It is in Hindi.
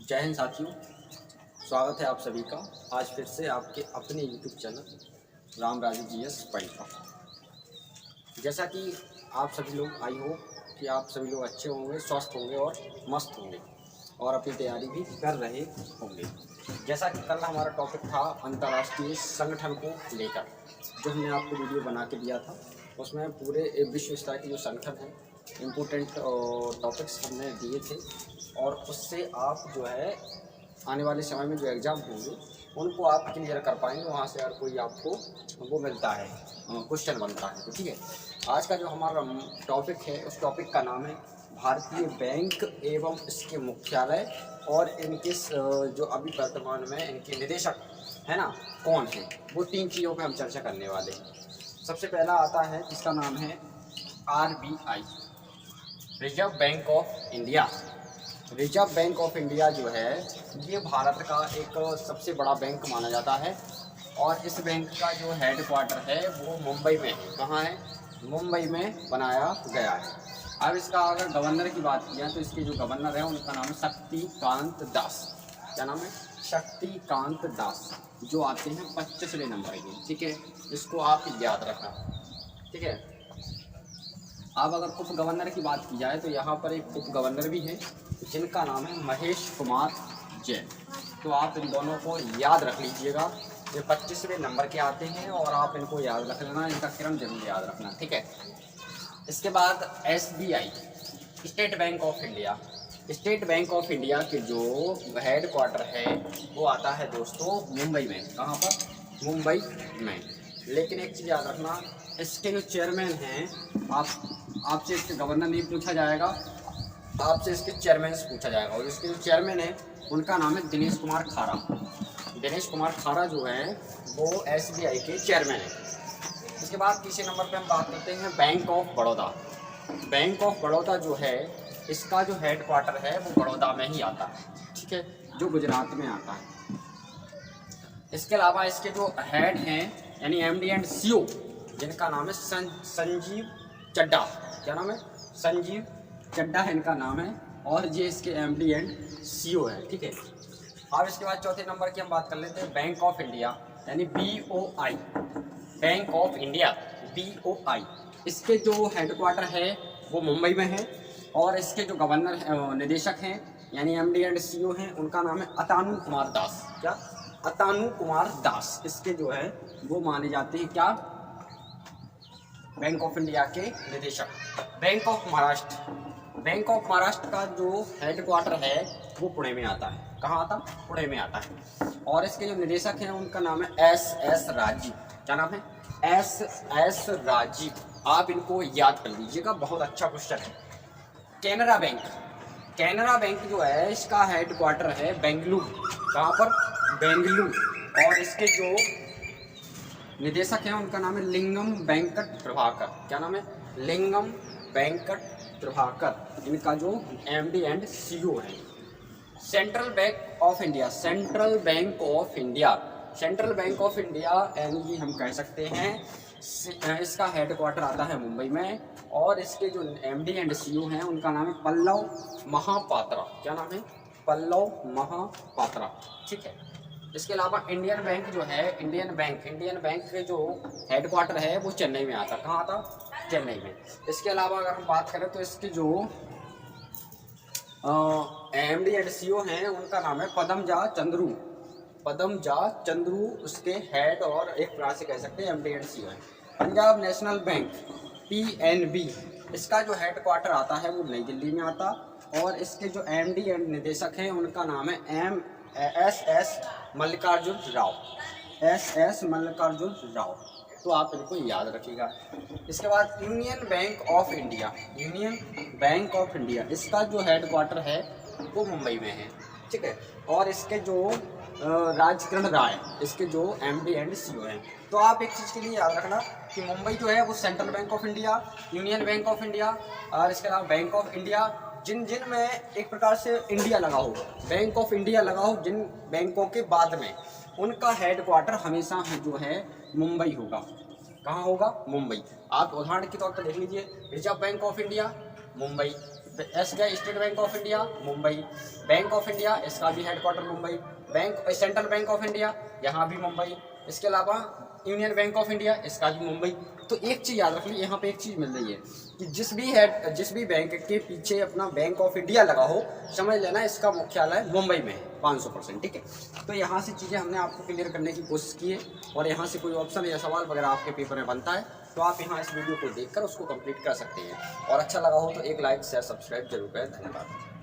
जय हिंद साथियों, स्वागत है आप सभी का आज फिर से आपके अपने YouTube channel Ram Raju GS point पर। जैसा कि आप सभी लोग आई हो कि आप सभी लोग अच्छे होंगे, स्वस्थ होंगे और मस्त होंगे और अपनी तैयारी भी कर रहे होंगे। जैसा कि कल हमारा टॉपिक था अंतर्राष्ट्रीय संगठन को लेकर, जो हमने आपको वीडियो बना के दिया था। उसमें पूरे विश्व स्तर के जो संगठन हैं, इम्पोर्टेंट टॉपिक्स हमने दिए थे और उससे आप जो है आने वाले समय में जो एग्ज़ाम होंगे उनको आप क्लियर कर पाएंगे। वहाँ से अगर कोई आपको वो मिलता है, क्वेश्चन बनता है तो ठीक है। आज का जो हमारा टॉपिक है उस टॉपिक का नाम है भारतीय बैंक एवं इसके मुख्यालय और इनके जो अभी वर्तमान में इनके निदेशक है ना कौन है, वो तीन चीज़ों पे हम चर्चा करने वाले हैं। सबसे पहला आता है जिसका नाम है RBI, reserve Bank of India. Reserve Bank of India जो है ये भारत का एक सबसे बड़ा बैंक माना जाता है और इस बैंक का जो हेड क्वार्टर है वो मुंबई में है। कहाँ है? मुंबई में बनाया गया है। अब इसका अगर गवर्नर की बात की जाए तो इसके जो गवर्नर है उनका नाम है शक्तिकांत दास। क्या नाम है? शक्तिकांत दास, जो आते हैं 25वें नंबर के। ठीक है, इसको आप याद रखना। ठीक है। अब अगर उप गवर्नर की बात की जाए तो यहाँ पर एक उप गवर्नर भी है जिनका नाम है महेश कुमार जैन। तो आप इन दोनों को याद रख लीजिएगा, ये 25वें नंबर के आते हैं और आप इनको याद रख लेना, इनका क्रम जरूर याद रखना। ठीक है। इसके बाद SBI, state Bank of India. State Bank of India के जो हेड क्वार्टर है वो आता है दोस्तों मुंबई में। कहाँ पर? मुंबई में। लेकिन एक चीज़ याद रखना, इसके जो चेयरमैन हैं, आपसे इसके गवर्नर नहीं पूछा जाएगा, आपसे इसके चेयरमैन से पूछा जाएगा। और इसके जो चेयरमैन है उनका नाम है दिनेश कुमार खारा। दिनेश कुमार खारा जो है वो SBI के चेयरमैन है। इसके बाद तीसरे नंबर पे हम बात करते हैं bank of Baroda. Bank of Baroda जो है इसका जो हेड क्वार्टर है वो बड़ौदा में ही आता है। ठीक है, जो गुजरात में आता है। इसके अलावा इसके जो हेड हैं यानी MD एंड CO, जिनका नाम है संजीव चड्डा। क्या नाम है? संजीव चड्डा है इनका नाम है और ये इसके MD एंड CO है। ठीक है। अब इसके बाद चौथे नंबर की हम बात कर लेते हैं बैंक ऑफ इंडिया यानी BOI, bank of India BOI। इसके जो हेड क्वार्टर है वो मुंबई में है और इसके जो गवर्नर निदेशक हैं यानी MD एंड CO हैं उनका नाम है अतानु कुमार दास। क्या? अतानु कुमार दास इसके जो है वो माने जाते हैं क्या? बैंक ऑफ इंडिया के निदेशक। Bank of Maharashtra, bank of Maharashtra का जो हेड क्वार्टर है वो पुणे में आता है। कहाँ आता? पुणे में आता है। और इसके जो निदेशक हैं उनका नाम है SS राजीव। क्या नाम है? SS राजीव। आप इनको याद कर लीजिएगा, बहुत अच्छा क्वेश्चन है। कैनरा बैंक, कैनरा बैंक जो है इसका हेड क्वार्टर है बेंगलुरु। कहाँ पर? बेंगलुरु। और इसके जो निदेशक हैं उनका नाम है लिंगम वेंकट प्रभाकर। क्या नाम है? लिंगम वेंकट प्रभाकर। इनका जो MD एंड CO है। Central Bank of India, central Bank of India, central Bank of India यानी हम कह सकते हैं इसका हेड क्वार्टर आता है मुंबई में और इसके जो MD एंड CO हैं उनका नाम है पल्लव महापात्रा। क्या नाम है? पल्लव महापात्रा। ठीक है। इसके अलावा इंडियन बैंक जो है, इंडियन बैंक के जो हेड क्वार्टर है वो चेन्नई में आता। कहाँ आता? चेन्नई में। इसके अलावा अगर हम बात करें तो इसके जो MD एंड CO हैं उनका नाम है पदमजा चंद्रू। पदमजा चंद्रू उसके हेड और एक प्रकार से कह सकते हैं MD एंड CO हैं। पंजाब नेशनल बैंक PNB, इसका जो हेड क्वार्टर आता है वो नई दिल्ली में आता और इसके जो MD एंड निदेशक हैं उनका नाम है SS मल्लिकार्जुन राव। SS मल्लिकार्जुन राव। तो आप इनको याद रखिएगा। इसके बाद union bank of India, union bank of India, इसका जो हेड क्वार्टर है वो मुंबई में है। ठीक है। और इसके जो राजकिरण राय, इसके जो MD एंड CO हैं। तो आप एक चीज़ के लिए याद रखना कि मुंबई जो है वो central Bank of India, union bank of India और इसके अलावा बैंक ऑफ इंडिया, जिन में एक प्रकार से इंडिया लगा हो, बैंक ऑफ इंडिया लगा हो जिन बैंकों के बाद में, उनका हेड क्वार्टर हमेशा जो है मुंबई होगा। कहाँ होगा? मुंबई। आप उदाहरण के तौर पर देख लीजिए, Reserve Bank of India Mumbai, एस गया State Bank of India Mumbai, Bank of India इसका भी headquarter Mumbai, bank Central Bank of India यहाँ भी मुंबई, इसके अलावा यूनियन बैंक ऑफ इंडिया इसका भी मुंबई। तो एक चीज़ याद रख ली, यहाँ पे एक चीज़ मिल रही है कि जिस भी बैंक के पीछे अपना बैंक ऑफ इंडिया लगा हो, समझ लेना इसका मुख्यालय मुंबई में है 500%। ठीक है, तो यहाँ से चीज़ें हमने आपको क्लियर करने की कोशिश की है। और यहाँ से कोई ऑप्शन या सवाल वगैरह आपके पेपर में बनता है तो आप यहाँ इस वीडियो को देखकर उसको कंप्लीट कर सकते हैं। और अच्छा लगा हो तो एक लाइक शेयर सब्सक्राइब जरूर करें। धन्यवाद।